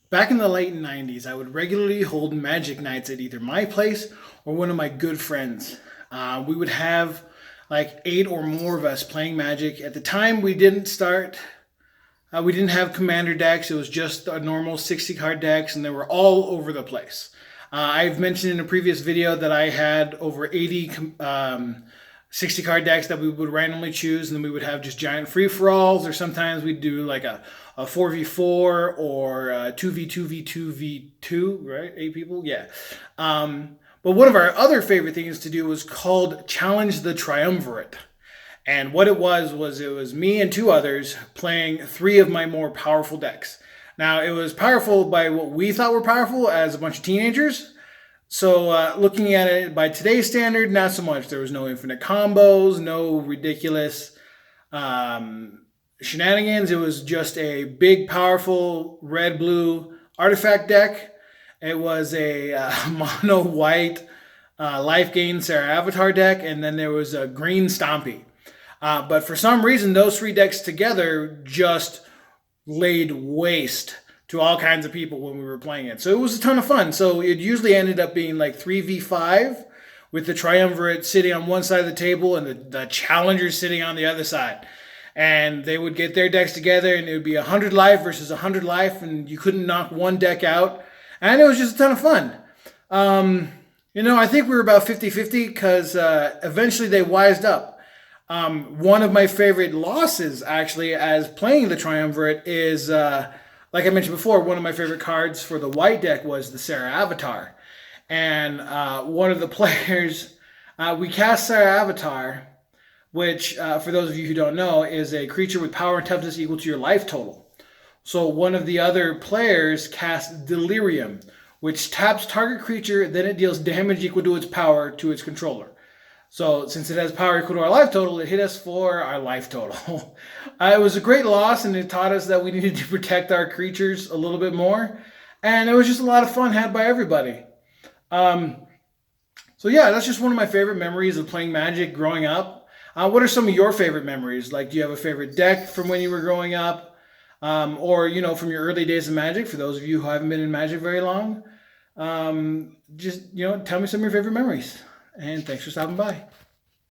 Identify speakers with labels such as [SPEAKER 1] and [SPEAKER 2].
[SPEAKER 1] Back in the late 90s, I would regularly hold magic nights at either my place or one of my good friends. We would have like 8 or more of us playing magic. At the time, we didn't have commander decks. It was just a normal 60 card decks, and they were all over the place. I've mentioned in a previous video that I had over 80 60 card decks that we would randomly choose, and then we would have just giant free-for-alls, or sometimes we'd do like a 4v4 or 2v2v2v2, right? 8 people, yeah. But one of our other favorite things to do was called Challenge the Triumvirate. And what it was me and 2 others playing 3 of my more powerful decks. Now, it was powerful by what we thought were powerful as a bunch of teenagers. So looking at it by today's standard, not so much. There was no infinite combos, no ridiculous shenanigans. It was just a big, powerful red-blue artifact deck. It was a mono-white life gain Sarah Avatar deck, and then there was a green Stompy. But for some reason, those 3 decks together just laid waste to all kinds of people when we were playing it. So it was a ton of fun. So it usually ended up being like 3v5 with the Triumvirate sitting on one side of the table and the challengers sitting on the other side. And they would get their decks together, and it would be 100 life versus 100 life, and you couldn't knock one deck out. And it was just a ton of fun. I think we were about 50-50 because eventually they wised up. One of my favorite losses, actually, as playing the Triumvirate is, like I mentioned before, one of my favorite cards for the white deck was the Sarah Avatar. And one of the players, we cast Sarah Avatar, which, for those of you who don't know, is a creature with power and toughness equal to your life total. So one of the other players cast Delirium, which taps target creature, then it deals damage equal to its power to its controller. So since it has power equal to our life total, it hit us for our life total. It was a great loss, and it taught us that we needed to protect our creatures a little bit more. And it was just a lot of fun had by everybody. So yeah, that's just one of my favorite memories of playing Magic growing up. What are some of your favorite memories? Like, do you have a favorite deck from when you were growing up? Or, from your early days of Magic, for those of you who haven't been in Magic very long? Just, tell me some of your favorite memories. And thanks for stopping by.